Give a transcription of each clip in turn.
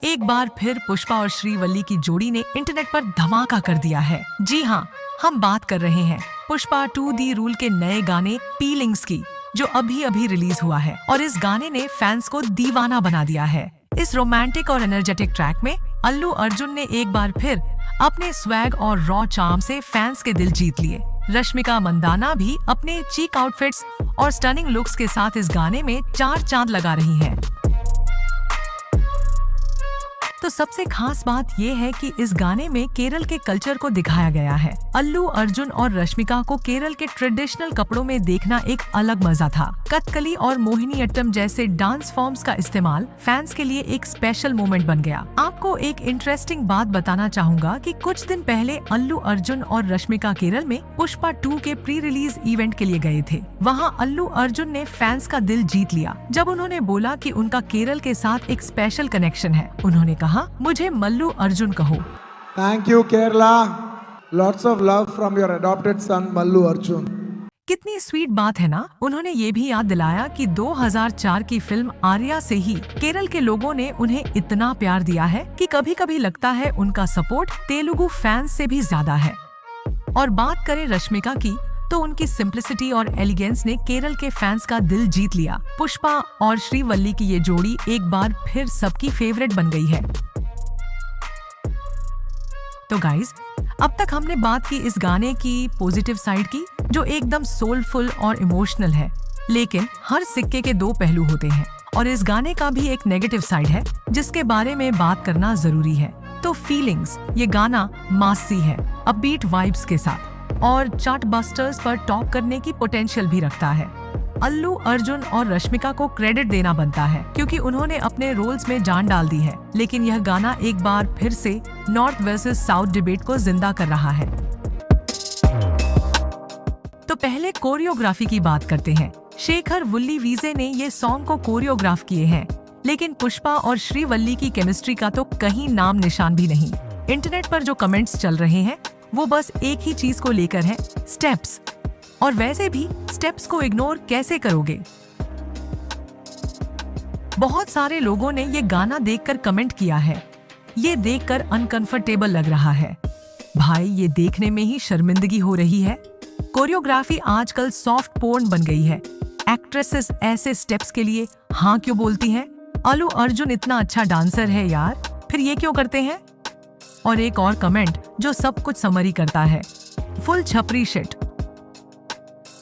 एक बार फिर पुष्पा और श्रीवल्ली की जोड़ी ने इंटरनेट पर धमाका कर दिया है। जी हाँ, हम बात कर रहे हैं पुष्पा 2 दी रूल के नए गाने फीलिंग्स की, जो अभी अभी रिलीज हुआ है और इस गाने ने फैंस को दीवाना बना दिया है। इस रोमांटिक और एनर्जेटिक ट्रैक में अल्लू अर्जुन ने एक बार फिर अपने स्वैग और रॉ चार्म से फैंस के दिल जीत लिए। रश्मिका मंदाना भी अपने चीक आउटफिट्स और स्टनिंग लुक्स के साथ इस गाने में 4 चांद लगा रही हैं। तो सबसे खास बात ये है कि इस गाने में केरल के कल्चर को दिखाया गया है। अल्लू अर्जुन और रश्मिका को केरल के ट्रेडिशनल कपड़ों में देखना एक अलग मजा था। कथकली और मोहिनीअट्टम जैसे डांस फॉर्म्स का इस्तेमाल फैंस के लिए एक स्पेशल मोमेंट बन गया। आपको एक इंटरेस्टिंग बात बताना चाहूँगा कि कुछ दिन पहले अल्लू अर्जुन और रश्मिका केरल में पुष्पा 2 के प्री रिलीज इवेंट के लिए गए थे। वहाँ अल्लू अर्जुन ने फैंस का दिल जीत लिया जब उन्होंने बोला कि उनका केरल के साथ एक स्पेशल कनेक्शन है। उन्होंने कहा, मुझे मल्लू अर्जुन कहो। Thank you, Kerala. Lots of love from your adopted son, Mallu Arjun. कितनी स्वीट बात है ना। उन्होंने ये भी याद दिलाया कि 2004 की फिल्म आर्या से ही केरल के लोगों ने उन्हें इतना प्यार दिया है कि कभी कभी लगता है उनका सपोर्ट तेलुगु फैंस से भी ज्यादा है। और बात करें रश्मिका की, तो उनकी सिंप्लिसिटी और एलिगेंस ने केरल के फैंस का दिल जीत लिया। पुष्पा और श्रीवल्ली की ये जोड़ी एक बार फिर सबकी फेवरेट बन गई है। तो गाइज, अब तक हमने बात की इस गाने की पॉजिटिव साइड की, जो एकदम सोलफुल और इमोशनल है। लेकिन हर सिक्के के 2 पहलू होते हैं और इस गाने का भी एक नेगेटिव साइड है जिसके बारे में बात करना जरूरी है। तो फीलिंग्स, ये गाना मासी है, अपबीट वाइब्स के साथ और चार्ट बस्टर्स पर टॉप करने की पोटेंशियल भी रखता है। अल्लू अर्जुन और रश्मिका को क्रेडिट देना बनता है क्योंकि उन्होंने अपने रोल्स में जान डाल दी है। लेकिन यह गाना एक बार फिर से नॉर्थ वर्सेस साउथ डिबेट को जिंदा कर रहा है। तो पहले कोरियोग्राफी की बात करते हैं। शेखर वुल्ली वीजे ने ये सॉन्ग को कोरियोग्राफ किए हैं, लेकिन पुष्पा और श्रीवल्ली की केमिस्ट्री का तो कहीं नाम निशान भी नहीं। इंटरनेट पर जो कमेंट्स चल रहे हैं वो बस एक ही चीज को लेकर है, स्टेप्स। और वैसे भी स्टेप्स को इग्नोर कैसे करोगे। बहुत सारे लोगों ने ये गाना देखकर कमेंट किया है, ये देखकर अनकंफर्टेबल लग रहा है। भाई, ये देखने में ही शर्मिंदगी हो रही है। कोरियोग्राफी आजकल सॉफ्ट पोर्न बन गई है। एक्ट्रेसेस ऐसे स्टेप्स के लिए हाँ क्यों बोलती हैं? अल्लू अर्जुन इतना अच्छा डांसर है यार, फिर ये क्यों करते हैं? और एक और कमेंट जो सब कुछ समरी करता है, फुल छपरी शिट।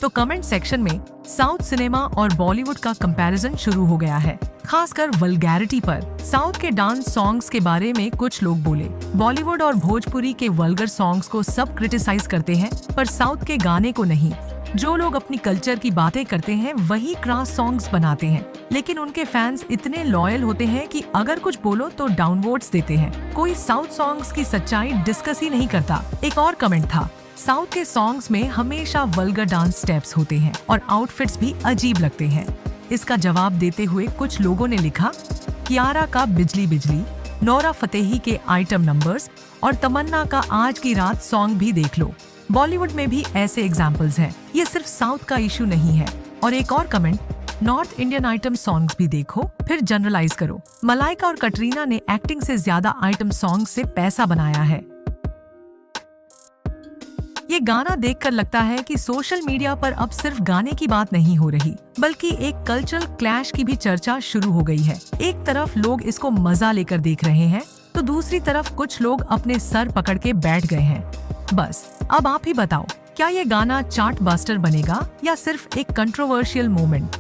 तो कमेंट सेक्शन में साउथ सिनेमा और बॉलीवुड का कंपैरिजन शुरू हो गया है, खासकर वल्गैरिटी पर। साउथ के डांस सॉन्ग्स के बारे में कुछ लोग बोले, बॉलीवुड और भोजपुरी के वल्गर सॉन्ग्स को सब क्रिटिसाइज करते हैं पर साउथ के गाने को नहीं। जो लोग अपनी कल्चर की बातें करते हैं वही क्रॉस सॉन्ग्स बनाते हैं, लेकिन उनके फैंस इतने लॉयल होते हैं कि अगर कुछ बोलो तो डाउनवोट्स देते हैं। कोई साउथ सॉन्ग्स की सच्चाई डिस्कस ही नहीं करता। एक और कमेंट था, साउथ के सॉन्ग्स में हमेशा वल्गर डांस स्टेप्स होते हैं और आउटफिट्स भी अजीब लगते हैं। इसका जवाब देते हुए कुछ लोगों ने लिखा, कियारा का बिजली बिजली, नोरा फतेही के आइटम नंबर्स और तमन्ना का आज की रात सॉन्ग भी देख लो। बॉलीवुड में भी ऐसे एग्जाम्पल्स हैं, ये सिर्फ साउथ का इशू नहीं है। और एक और comment, north Indian item songs भी देखो फिर जनरलाइज करो। मलाइका और कटरीना ने एक्टिंग से ज्यादा आइटम सॉन्ग से पैसा बनाया है। ये गाना देखकर लगता है कि सोशल मीडिया पर अब सिर्फ गाने की बात नहीं हो रही, बल्कि एक कल्चरल क्लैश की भी चर्चा शुरू हो गई है। एक तरफ लोग इसको मजा लेकर देख रहे हैं, तो दूसरी तरफ कुछ लोग अपने सर पकड़ के बैठ गए हैं। बस अब आप ही बताओ, क्या ये गाना चार्ट बस्टर बनेगा या सिर्फ एक कंट्रोवर्शियल मोमेंट?